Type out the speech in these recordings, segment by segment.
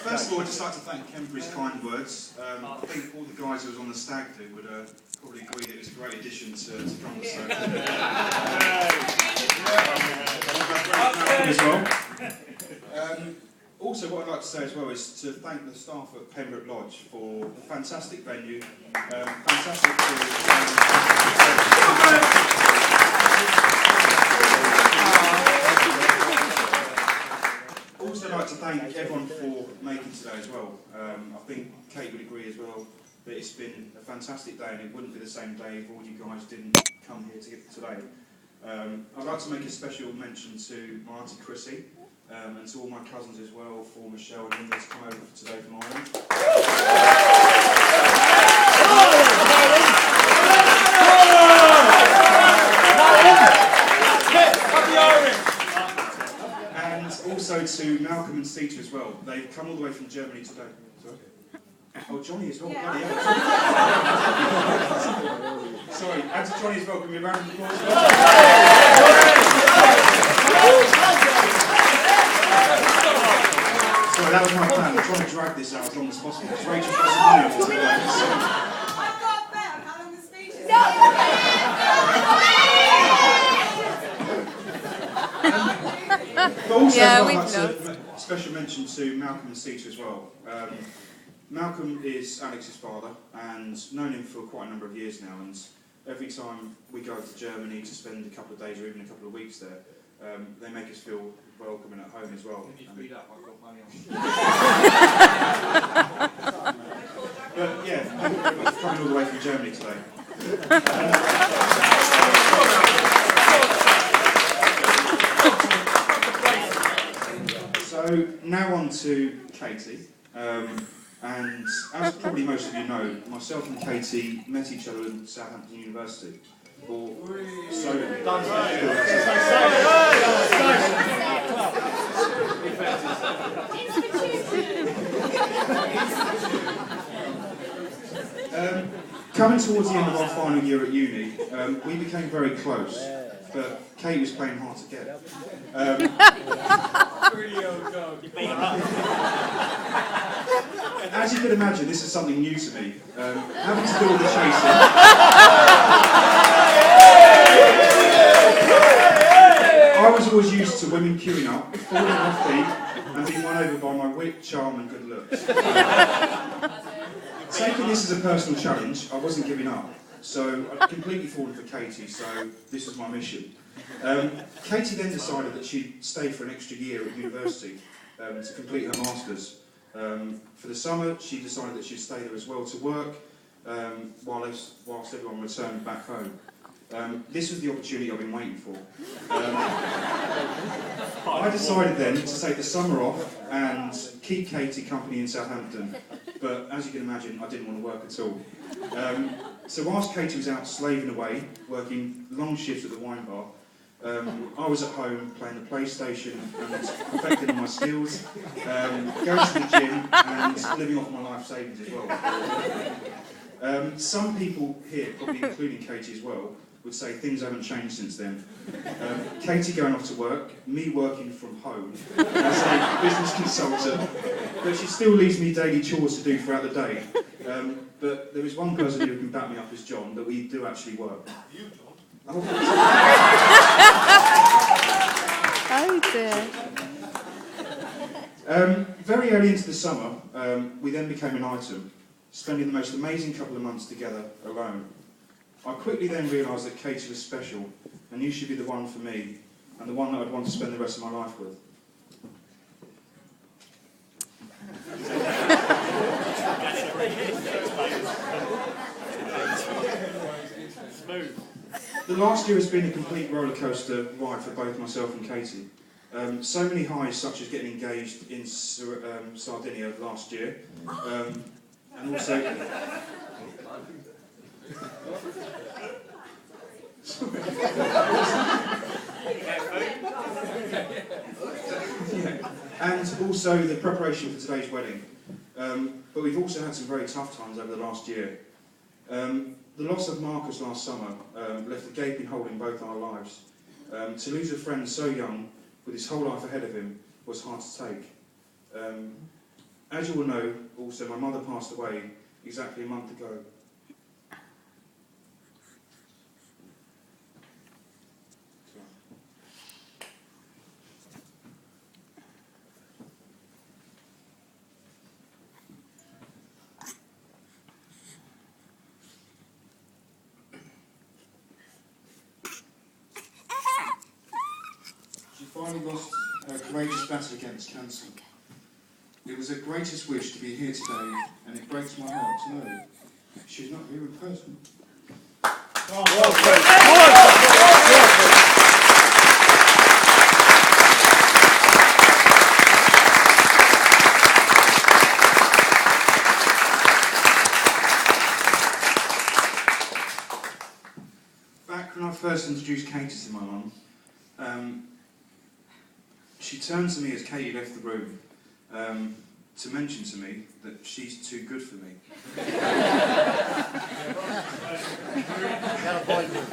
First of all, I'd just like to thank Ken for his kind words. I think all the guys who was on the stag do would probably agree that it was a great addition to come to as well. Also, what I'd like to say as well is to thank the staff at Pembroke Lodge for a fantastic venue, fantastic food. Also, I'd like to thank everyone for making today as well. I think Kate would agree as well that it's been a fantastic day, and it wouldn't be the same day if all you guys didn't come here today. I'd like to make a special mention to my auntie Chrissy and to all my cousins as well, for Michelle and Linda to come over for today from Ireland. And also to Malcolm and Sita as well. They've come all the way from Germany today. Sorry? Oh, Johnny as well. Yeah. Sorry, and to Johnny as well. Can we have a round of applause? Sorry, that was my plan. I'm trying to drag this out as long as possible. Because Rachel's got some money on today. I've got a bet on how long the speech is. But also, I'd like to make a special mention to Malcolm and Sita as well. Malcolm is Alex's father, and known him for quite a number of years now. And every time we go to Germany to spend a couple of days or even a couple of weeks there, they make us feel welcome and at home as well. Can you speed up? I've got money on. But yeah, thank you very much for coming all the way from Germany today. So now on to Katie. And as probably most of you know, myself and Katie met each other at Southampton University. Or so coming towards the end of our final year at uni, we became very close, but Kate was playing hard to get. As you can imagine, this is something new to me. Having to do all the chasing. I was always used to women queuing up, falling on my feet, and being won over by my wit, charm, and good looks. Taking this as a personal challenge, I wasn't giving up. So I'd completely fallen for Katie, so this was my mission. Katie then decided that she'd stay for an extra year at university to complete her masters. For the summer, she decided that she'd stay there as well to work whilst everyone returned back home. This was the opportunity I've been waiting for. I decided then to take the summer off and keep Katie company in Southampton, but as you can imagine, I didn't want to work at all. So whilst Katie was out slaving away, working long shifts at the wine bar, I was at home playing the PlayStation and perfecting my skills, going to the gym and living off my life savings as well. Some people here, probably including Katie as well, would say things haven't changed since then. Katie going off to work, me working from home as a business consultant, but she still leaves me daily chores to do throughout the day. But there is one person who can back me up as John, that we do actually work. You, John? Oh dear. Very early into the summer, we then became an item, spending the most amazing couple of months together alone. I quickly then realised that Katie was special and knew she'd be the one for me, and the one that I'd want to spend the rest of my life with. Smooth. The last year has been a complete roller coaster ride for both myself and Katie. So many highs, such as getting engaged in Sardinia last year, and also the preparation for today's wedding. But we've also had some very tough times over the last year. The loss of Marcus last summer left a gaping hole in both our lives. To lose a friend so young, with his whole life ahead of him, was hard to take. As you all know, also, my mother passed away exactly a month ago. She finally lost her courageous battle against cancer. It was her greatest wish to be here today, and it breaks my heart to know she's not here in person. Back when I first introduced Katie to my mum, she turned to me as Katie left the room to mention to me that she's too good for me.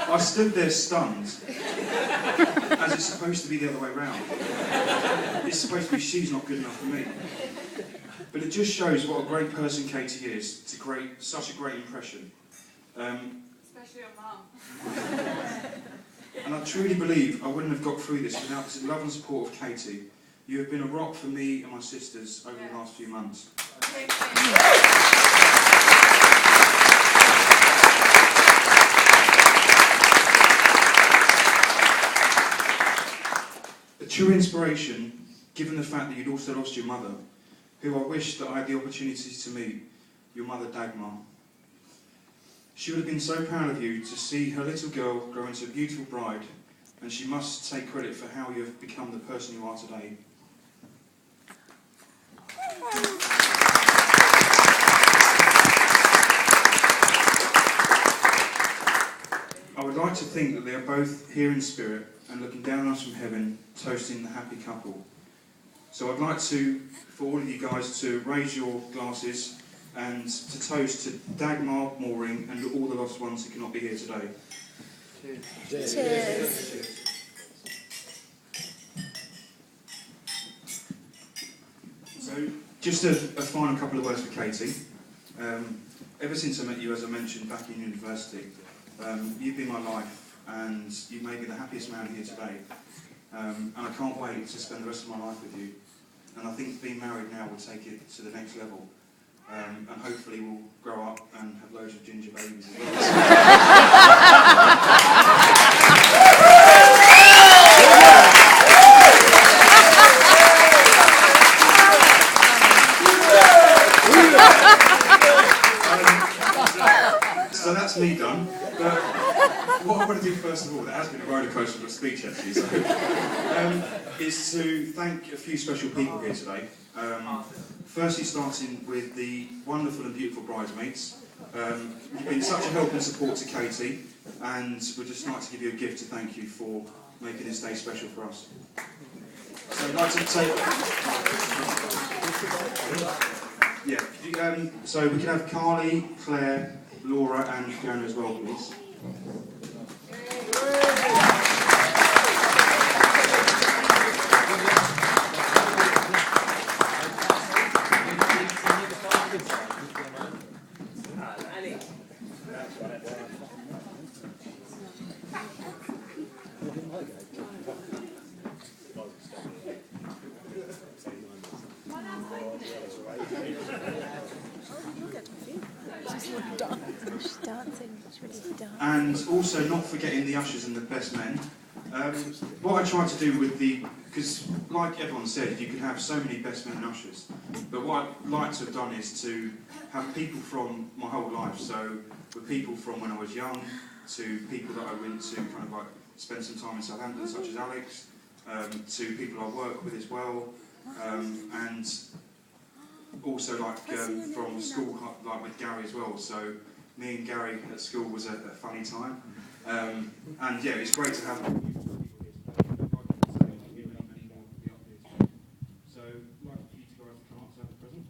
I stood there stunned, as it's supposed to be the other way round. It's supposed to be she's not good enough for me. But it just shows what a great person Katie is. It's such a great impression. Especially your mum. And I truly believe I wouldn't have got through this without the love and support of Katie. You have been a rock for me and my sisters over the last few months. A true inspiration, given the fact that you'd also lost your mother, who I wish that I had the opportunity to meet, your mother Dagmar. She would have been so proud of you to see her little girl grow into a beautiful bride, and she must take credit for how you have become the person you are today. I would like to think that they are both here in spirit and looking down on us from heaven, toasting the happy couple. So I'd like to, for all of you guys, to raise your glasses and to toast to Dagmar, Maureen, and all the lost ones who cannot be here today. Cheers. Cheers. So, just a final couple of words for Katie. Ever since I met you, as I mentioned, back in university, you've been my life, and you made me the happiest man here today. And I can't wait to spend the rest of my life with you. And I think being married now will take it to the next level. And hopefully we'll grow up and have loads of ginger babies as well. So that's me done. But what I want to do first of all, that has been a roller coaster of a speech actually, so, is to thank a few special people here today. Firstly, starting with the wonderful and beautiful bridesmaids. You've been such a help and support to Katie, and we'd just like to give you a gift to thank you for making this day special for us. So I'd like to take... Yeah, so we can have Carly, Claire, Laura and Fiona as well, please. And also not forgetting the ushers and the best men. What I tried to do with because like everyone said, you could have so many best men and ushers, but what I'd like to have done is to have people from my whole life, so with people from when I was young, to people that I went to kind of like spend some time in Southampton, such as Alex, to people I work with as well, and also like from school, like with Gary as well. So me and Gary at school was a funny time, and yeah, it's great to have people here today. So I'd like for you guys to come up to have a present.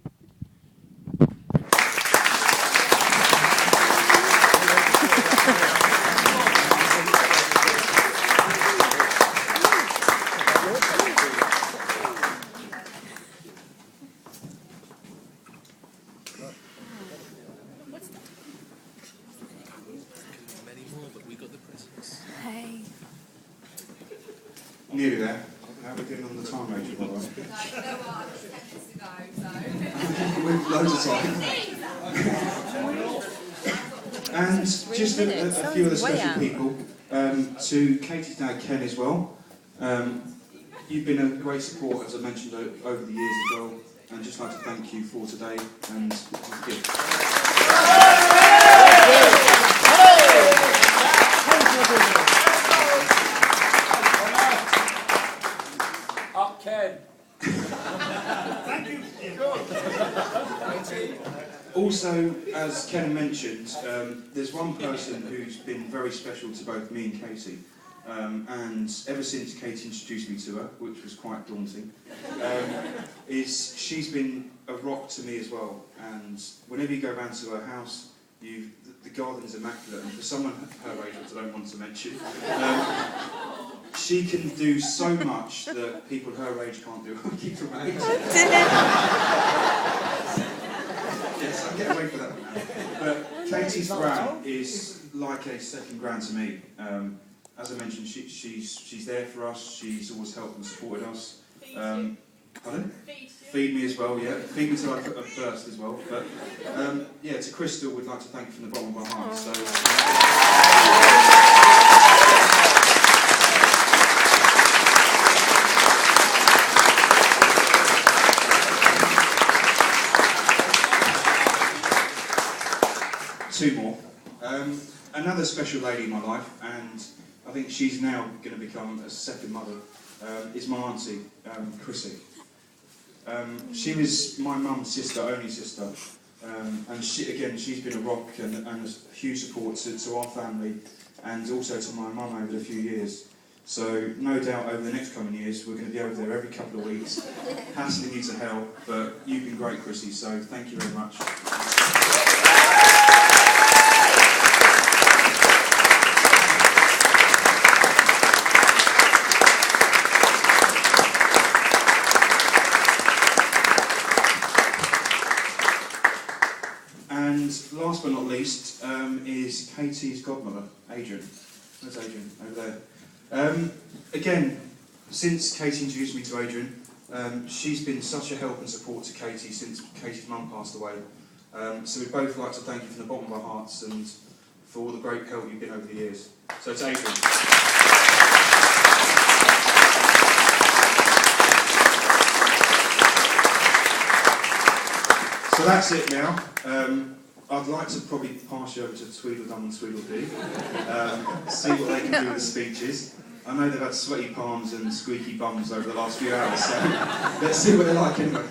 Nearly there. How are we doing on the time, Rachel, by the way? No, you know what? I was 10 minutes ago, We've loads of time. And just a few other special people. To Katie's dad, Ken, as well. You've been a great support, as I mentioned, over the years as well. And just like to thank you for today and the gift. Up Ken. Thank you. Also, as Ken mentioned, there's one person who's been very special to both me and Katie. And ever since Katie introduced me to her, which was quite daunting, she's been a rock to me as well. And whenever you go round to her house, the garden's immaculate. And for someone her age, which I don't want to mention, she can do so much that people her age can't do. I'll keep from age. Yes, I'll get away with that. But Katie's gran is like a second gran to me. As I mentioned, she's there for us. She's always helped and supported us. Pardon? Feed me as well, yeah. Feed me till I burst as well. But yeah, to Crystal, we'd like to thank you from the bottom of our hearts. Two more. Another special lady in my life, and I think she's now going to become a second mother, is my auntie, Chrissy. She was my mum's sister, only sister, and she's been a rock and a huge support to our family, and also to my mum over the few years. So no doubt over the next coming years we're going to be over there every couple of weeks, hassling you to hell, but you've been great, Chrissy, so thank you very much. Last but not least is Katie's godmother, Adrian. Where's Adrian? Over there. Again, since Katie introduced me to Adrian, she's been such a help and support to Katie since Katie's mum passed away. So we'd both like to thank you from the bottom of our hearts and for all the great help you've been over the years. So it's Adrian. So that's it now. I'd like to probably pass you over to Tweedledum and Tweedledee, see what they can do with the speeches. I know they've had sweaty palms and squeaky bums over the last few hours, so let's see what they're like anyway.